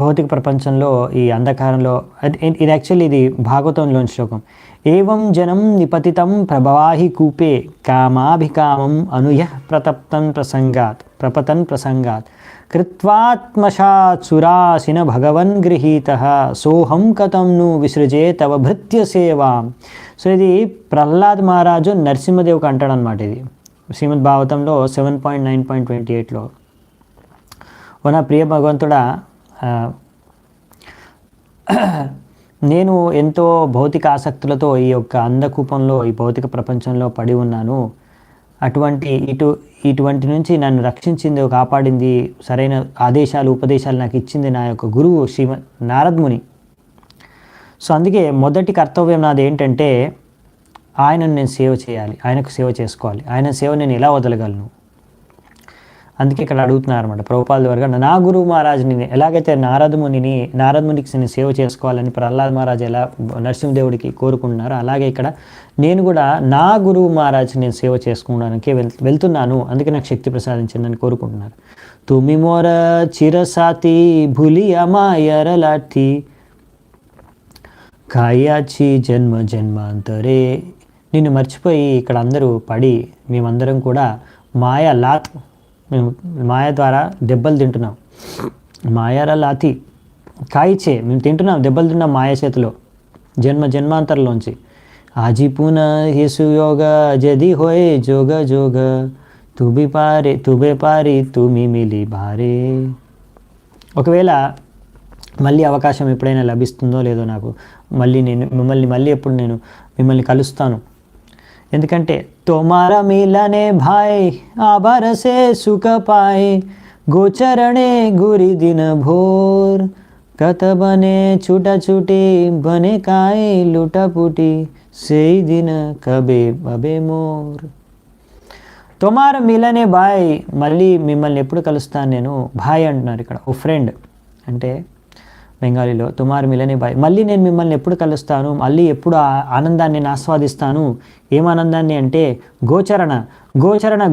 భౌతిక ప్రపంచంలో, ఈ అంధకారంలో, ఇది యాక్చువల్లీ ఇది భాగవతంలోని శ్లోకం. ఏవం జనం నిపతితం ప్రభవాహి కూపే కామాభికామం అనుయ ప్రపతన్ ప్రసంగాత్ కృత్వాత్మషాత్ సురాసిన భగవన్ గృహీత సోహం కథం ను విసృజే తవ భృత్య సేవాం. సో ఇది ప్రహ్లాద్ మహారాజు నరసింహదేవుకు అంటాడు అనమాట. ఇది శ్రీమద్ భాగవతంలో 7.9.28లో, ఓ నా ప్రియ భగవంతుడా, నేను ఎంతో భౌతిక ఆసక్తులతో ఈ యొక్క అంధకూపంలో, ఈ భౌతిక ప్రపంచంలో పడి ఉన్నాను. ఇటువంటి నుంచి నన్ను రక్షించింది, కాపాడింది, సరైన ఆదేశాలు ఉపదేశాలు నాకు ఇచ్చింది నా యొక్క గురువు శ్రీమద్ నారద ముని. సో అందుకే మొదటి కర్తవ్యం నాది ఏంటంటే, ఆయనను నేను సేవ చేయాలి, ఆయనకు సేవ చేసుకోవాలి. ఆయన సేవ నేను ఎలా వదలగలను? అందుకే ఇక్కడ అడుగుతున్నారు అనమాట ప్రభుపాద ద్వారా, నా గురువు మహారాజుని ఎలాగైతే నారద మునికి నేను సేవ చేసుకోవాలని ప్రహ్లాద్ మహారాజు ఎలా నరసింహదేవుడికి కోరుకుంటున్నారో, అలాగే ఇక్కడ నేను కూడా నా గురువు మహారాజు నేను సేవ చేసుకోవడానికి వెళ్తున్నాను, అందుకే నాకు శక్తి ప్రసాదించండి అని కోరుకుంటున్నారు. తుమి మోర చిరసాతి భూలి అమాయర లాఠీ కాయాచి జన్మ జన్మాంతరే. నిన్ను మర్చిపోయి ఇక్కడ అందరూ పడి మేమందరం కూడా మేము మాయ ద్వారా దెబ్బలు తింటున్నాం. మాయార లాతి కాయిచే, మేము తింటున్నాం, దెబ్బలు తిన్నాం మాయ చేతిలో జన్మ జన్మాంతరంలోంచి. ఆజీ పూన యేసు యోగ జది హోయే జోగ జోగ తుబే పారి తుమి మిలి భారే. ఒకవేళ మళ్ళీ అవకాశం ఎప్పుడైనా లభిస్తుందో లేదో నాకు, ఎప్పుడు నేను మిమ్మల్ని కలుస్తాను. ఎందుకంటే తోమారా మిలనే భాయ్ ఆభరసే సుఖ పాయ్ గోచరణే గురి దిన భోర్ కథ బనే छूटा छूटी బనే కాయ్ లుటపుటి సేయి దిన కబే బబే మోర్. తోమారా మిలనే భాయ్, మళ్ళీ మిమ్మల్ని ఎప్పుడు కలుస్తాను నేను. భాయ్ అంటున్నారు ఇక్కడ, ఓ ఫ్రెండ్ అంటే బెంగాలీలో తుమారు మిలనే బాయ్, మళ్ళీ నేను మిమ్మల్ని ఎప్పుడు కలుస్తాను, మళ్ళీ ఎప్పుడు ఆ ఆనందాన్ని నేను ఆస్వాదిస్తాను. ఏం ఆనందాన్ని అంటే గోచరణ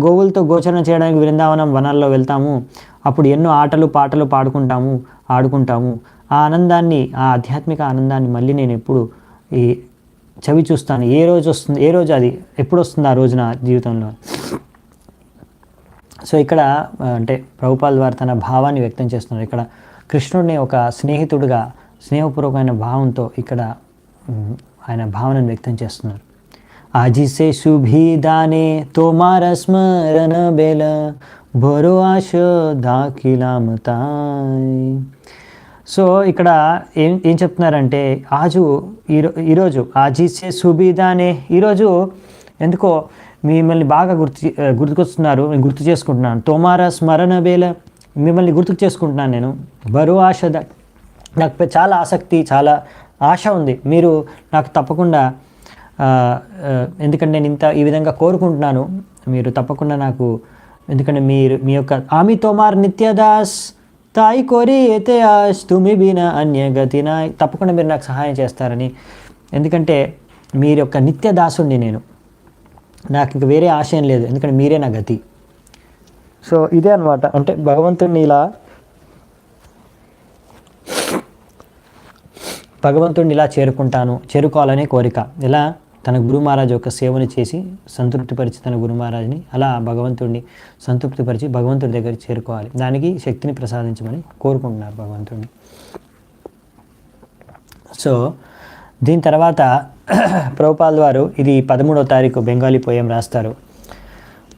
గోవులతో గోచరణ చేయడానికి బృందావనం వనాల్లో వెళ్తాము. అప్పుడు ఎన్నో ఆటలు పాటలు ఆడుకుంటాము. ఆ ఆనందాన్ని, ఆ ఆధ్యాత్మిక ఆనందాన్ని మళ్ళీ నేను ఎప్పుడు ఈ చవి చూస్తాను. ఏ రోజు వస్తుంది, ఏ రోజు అది ఎప్పుడు వస్తుంది ఆ రోజు నా జీవితంలో. సో ఇక్కడ అంటే ప్రభుపాల్ వారు తన భావాన్ని వ్యక్తం చేస్తున్నారు. ఇక్కడ కృష్ణుడిని ఒక స్నేహితుడిగా, స్నేహపూర్వకమైన భావంతో ఇక్కడ ఆయన భావనను వ్యక్తం చేస్తున్నారు. ఆజిసే శుభిదానే తోమార స్మరణ బేల బరో ఆశ దాకిలామతాయ్. సో ఇక్కడ ఏం చెప్తున్నారంటే ఈరోజు ఆజిసే శుభిదానే, ఈరోజు ఎందుకో మిమ్మల్ని బాగా గుర్తుకొస్తున్నారు, నేను గుర్తు చేసుకుంటున్నాను. తోమార స్మరణ బేల, మిమ్మల్ని గుర్తుకు చేసుకుంటున్నాను నేను. బరో ఆశ, నాకు చాలా ఆసక్తి, చాలా ఆశ ఉంది. మీరు నాకు తప్పకుండా, ఎందుకంటే నేను ఈ విధంగా కోరుకుంటున్నాను, మీరు తప్పకుండా నాకు, ఎందుకంటే మీ యొక్క ఆమె తోమార్ నిత్యదాస్ తాయి కోరి అయితే ఆశ్ తుమి బిన అన్యగతిన, తప్పకుండా మీరు నాకు సహాయం చేస్తారని. ఎందుకంటే మీరు యొక్క నిత్య దాసుడిని నేను, నాకు ఇంక వేరే ఆశ ఏం లేదు, ఎందుకంటే మీరే నా గతి. సో ఇదే అనమాట. అంటే భగవంతుడిని ఇలా చేరుకోవాలనే కోరిక. ఇలా తన గురు మహారాజ్ యొక్క సేవను చేసి సంతృప్తిపరిచి, తన గురు మహారాజ్ని అలా భగవంతుడిని సంతృప్తిపరిచి భగవంతుడి దగ్గరికి చేరుకోవాలి. దానికి శక్తిని ప్రసాదించమని కోరుకుంటున్నారు భగవంతుడిని. సో దీని తర్వాత ప్రభుపాల్ వారు ఇది 13వ తారీఖు బెంగాలీ పోయం రాస్తారు.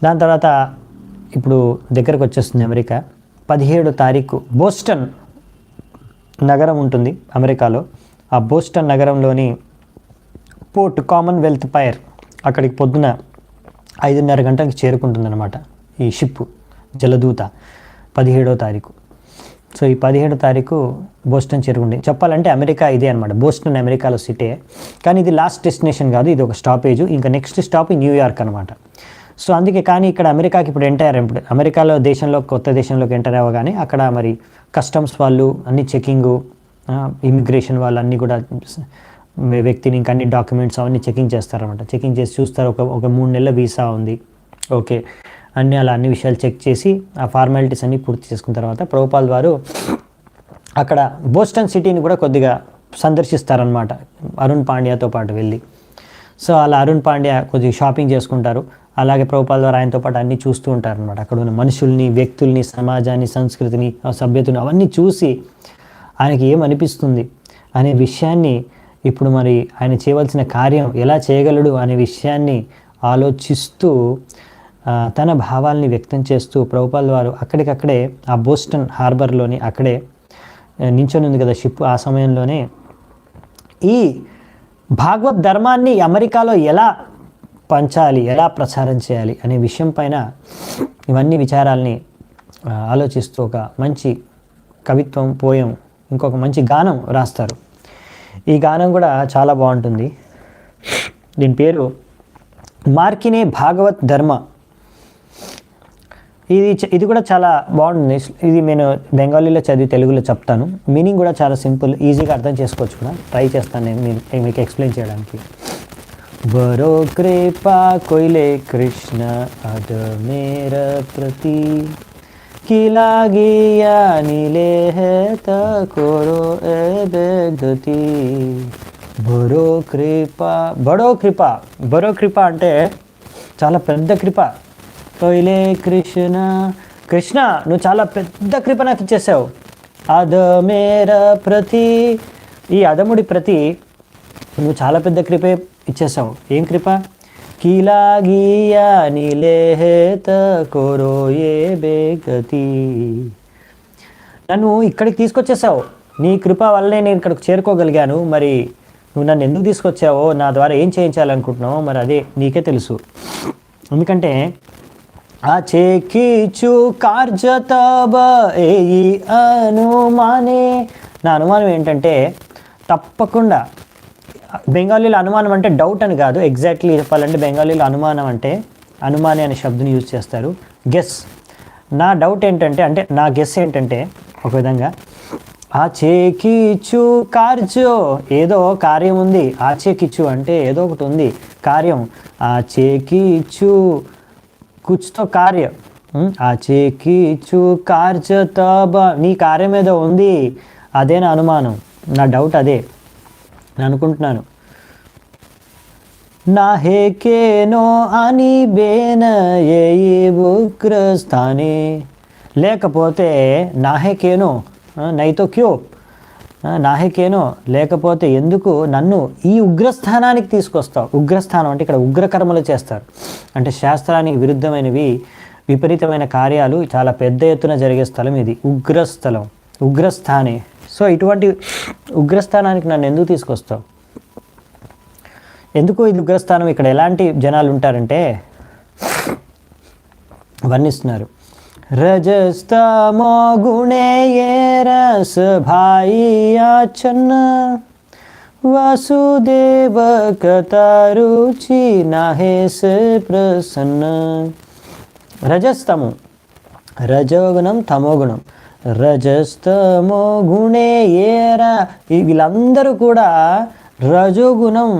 దాని తర్వాత ఇప్పుడు దగ్గరకు వచ్చేస్తుంది అమెరికా. 17వ తారీఖు బోస్టన్ నగరం ఉంటుంది అమెరికాలో. ఆ బోస్టన్ నగరంలోని పోర్ట్ కామన్వెల్త్ పైర్, అక్కడికి పొద్దున 5:30 గంటలకు చేరుకుంటుందన్నమాట ఈ షిప్ జలదూత 17వ తారీఖు. సో ఈ 17వ తారీఖు బోస్టన్ చేరుకుంది. చెప్పాలంటే అమెరికా ఇదే అనమాట. బోస్టన్ అమెరికాలో సిటీ, కానీ ఇది లాస్ట్ డెస్టినేషన్ కాదు, ఇది ఒక స్టాపేజ్. ఇంకా నెక్స్ట్ స్టాప్ న్యూయార్క్ అనమాట. సో అందుకే, కానీ ఇక్కడ అమెరికాకి ఇప్పుడు అమెరికాలో కొత్త దేశంలోకి ఎంటర్ అవ్వగానే అక్కడ మరి కస్టమ్స్ వాళ్ళు అన్ని చెకింగు, ఇమిగ్రేషన్ వాళ్ళు అన్నీ కూడా వ్యక్తిని ఇంకా అన్ని డాక్యుమెంట్స్ అవన్నీ చెకింగ్ చేస్తారనమాట. చెకింగ్ చేసి చూస్తారు, ఒక 3 నెలల వీసా ఉంది, ఓకే, అన్ని విషయాలు చెక్ చేసి ఆ ఫార్మాలిటీస్ అన్నీ పూర్తి చేసుకున్న తర్వాత ప్రభుపాల్ వారు అక్కడ బోస్టన్ సిటీని కూడా కొద్దిగా సందర్శిస్తారనమాట అరుణ్ పాండ్యాతో పాటు వెళ్ళి. సో అలా అరుణ్ పాండ్యా కొద్దిగా షాపింగ్ చేసుకుంటారు. అలాగే ప్రభుపాల్ వారు ఆయనతో పాటు అన్నీ చూస్తూ ఉంటారనమాట. అక్కడ ఉన్న మనుషుల్ని, వ్యక్తుల్ని, సమాజాన్ని, సంస్కృతిని, సభ్యతని అవన్నీ చూసి ఆయనకి ఏమనిపిస్తుంది అనే విషయాన్ని, ఇప్పుడు మరి ఆయన చేయవలసిన కార్యం ఎలా చేయగలడు అనే విషయాన్ని ఆలోచిస్తూ తన భావాల్ని వ్యక్తం చేస్తూ ప్రభుపాల్ వారు అక్కడికక్కడే ఆ బోస్టన్ హార్బర్లోని అక్కడే నించొని ఉంది కదా షిప్, ఆ సమయంలోనే ఈ భాగవత్ ధర్మాన్ని అమెరికాలో ఎలా పంచాలి, ఎలా ప్రచారం చేయాలి అనే విషయం పైన ఇవన్నీ విచారాల్ని ఆలోచిస్తూ ఒక మంచి కవిత్వం, పోయం, ఇంకొక మంచి గానం రాస్తారు. ఈ గానం కూడా చాలా బాగుంటుంది. దీని పేరు మార్కినే భాగవత్ ధర్మ. ఇది కూడా చాలా బాగుంటుంది. ఇది నేను బెంగాలీలో చదివి తెలుగులో చెప్తాను. మీనింగ్ కూడా చాలా సింపుల్, ఈజీగా అర్థం చేసుకోవచ్చు కూడా. ట్రై చేస్తాను నేను మీకు ఎక్స్ప్లెయిన్ చేయడానికి. బరో కృపా కొయిలే కృష్ణ అద మేర ప్రతి కిలాగియా నీలే కోరో గతి. బరో కృప అంటే చాలా పెద్ద కృప. కొయిలే కృష్ణ నువ్వు చాలా పెద్ద కృప నాకు ఇచ్చేసావు. అదమేర ప్రతి, ఈ అదముడి ప్రతి నువ్వు చాలా పెద్ద కృపే ఇచ్చేసావు. ఏం కృప? కిలాగియా నీలేహేత కోరో ఏ బేగతి. నన్ను ఇక్కడికి తీసుకొచ్చేసావు, నీ కృప వల్లనే నేను ఇక్కడికి చేరుకోగలిగాను. మరి నువ్వు నన్ను ఎందుకు తీసుకొచ్చావో, నా ద్వారా ఏం చేయించాలనుకుంటున్నావో మరి అదే నీకే తెలుసు. ఎందుకంటే ఆచే కీచు కార్జతబ ఏయి అనుమానే. నా అనుమానం ఏంటంటే, తప్పకుండా బెంగాలీలో అనుమానం అంటే డౌట్ అని కాదు, ఎగ్జాక్ట్లీ చెప్పాలంటే బెంగాలీలో అనుమానం అంటే అనుమానే అనే శబ్దాన్ని యూజ్ చేస్తారు. గెస్. నా డౌట్ ఏంటంటే, అంటే నా గెస్ ఏంటంటే ఒక విధంగా ఆచే కిచ్చు కార్యో, ఏదో కార్యం ఉంది. ఆచే కిచ్చు అంటే ఏదో ఒకటి ఉంది, కార్యం. ఆచే కిచ్చు కుచ్తో కార్య, ఆచే కిచ్చు కార్య తబ, నీ కార్యం ఏదో ఉంది. అదే నా అనుమానం, నా డౌట్ అదే, నేను అనుకుంటున్నాను. నాహేకేనో అని బేన ఏ ఉగ్రస్థానే, లేకపోతే నాహేకేనో నైతో క్యో, నాహేకేనో లేకపోతే ఎందుకు నన్ను ఈ ఉగ్రస్థానానికి తీసుకొస్తావు. ఉగ్రస్థానం అంటే ఇక్కడ ఉగ్రకర్మలు చేస్తారు, అంటే శాస్త్రానికి విరుద్ధమైనవి, విపరీతమైన కార్యాలు చాలా పెద్ద ఎత్తున జరిగే స్థలం ఇది, ఉగ్రస్థలం, ఉగ్రస్థానే. సో ఇటువంటి ఉగ్రస్థానానికి నన్ను ఎందుకు తీసుకొస్తావు? ఎందుకు ఇది ఉగ్రస్థానం? ఇక్కడ ఎలాంటి జనాలు ఉంటారంటే వర్ణిస్తున్నారు. రజస్తమో గుణే ఏ రస భాయియాచన్న వాసుదేవ కథరుచి నాహేస ప్రసన్న. రజస్తము, రజోగుణం తమోగుణం. రజస్తమో గుణే ఏరా, వీళ్ళందరూ కూడా రజోగుణం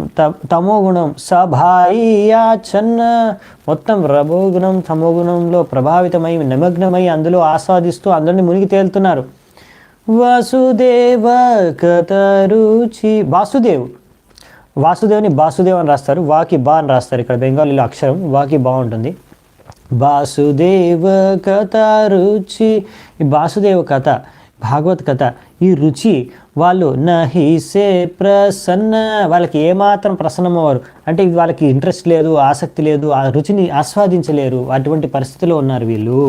తమోగుణం సభాయియాచన్న, మొత్తం రజోగుణం తమోగుణంలో ప్రభావితమై నిమగ్నమై అందులో ఆస్వాదిస్తూ అందరినీ మునిగి తేలుతున్నారు. వాసుదేవ కథరుచి, వాసుదేవ్, వాసుదేవుని బాసుదేవ్ అని రాస్తారు, వాకి బా అని రాస్తారు. ఇక్కడ బెంగాలీలో అక్షరం వాకి బాగుంటుంది. వాసుదేవ కథ రుచి, ఈ వాసుదేవ కథ, భాగవత్ కథ, ఈ రుచి వాళ్ళు నహిసే ప్రసన్న, వాళ్ళకి ఏమాత్రం ప్రసన్నమవ్వరు. అంటే వాళ్ళకి ఇంట్రెస్ట్ లేదు, ఆసక్తి లేదు, ఆ రుచిని ఆస్వాదించలేరు. అటువంటి పరిస్థితిలో ఉన్నారు వీళ్ళు.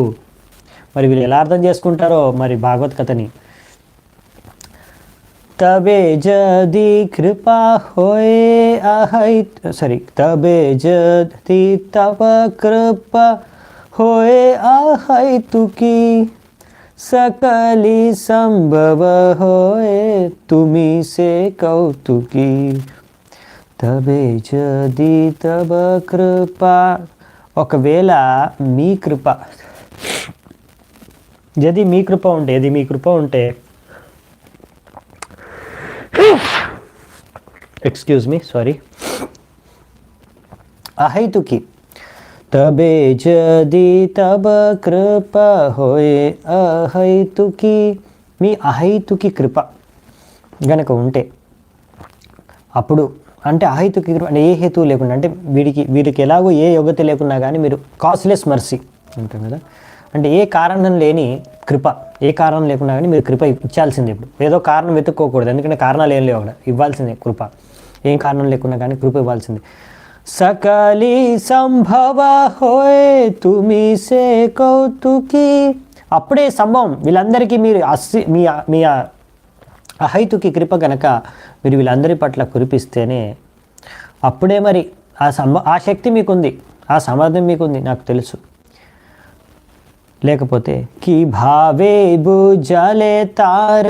మరి వీళ్ళు ఎలా అర్థం చేసుకుంటారో మరి భాగవత్ కథని. తబే జది కృపా హోయే అహై, తబే జది తప కృపా హోయే అహై తుకి सकली संभव होए तुमी से कौतुकी तबे जदि तब कृपा, ఒకవేళ మీ కృప, జది మీ కృప ఉంటే, ఏది మీ కృప ఉంటే, ఎక్స్క్యూజ్ మీ సారీ, అహైతుకి తబే జది తబ కృప హోయే అహైతుకి, మీ అహైతుకి కృప గనక ఉంటే, అప్పుడు అంటే అహైతుకి కృప అంటే ఏ హేతువు లేకుండా, అంటే వీరికి ఎలాగో ఏ యోగ్యత లేకున్నా కానీ మీరు కాస్లెస్ మర్సీ అంటాం కదా, అంటే ఏ కారణం లేని కృప, ఏ కారణం లేకున్నా కానీ మీరు కృప ఇచ్చాల్సిందే. ఇప్పుడు ఏదో కారణం వెతుక్కోకూడదు, ఎందుకంటే కారణాలు ఏం లేవు అక్కడ, ఇవ్వాల్సిందే కృప. ఏం కారణం లేకున్నా కానీ కృప ఇవ్వాల్సిందే. सकली संभव होए तुमी से कौतुकी, అప్పుడే సంభవం వీళ్ళందరికీ మీరు మీ అహైతుకి కృప కనుక మీరు వీళ్ళందరి పట్ల కురిపిస్తేనే అప్పుడే మరి ఆ శక్తి మీకుంది, ఆ సమర్థం మీకుంది, నాకు తెలుసు. లేకపోతే కి భావే బుజాలే తార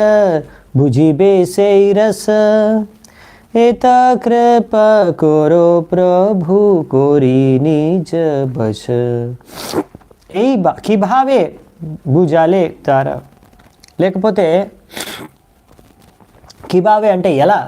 భుజిబే సై రస एता कृपा करो प्रभु कोरी निज बश, ఏ కి భావే భుజాలే తార, లేకపోతే కి భావే అంటే ఎలా,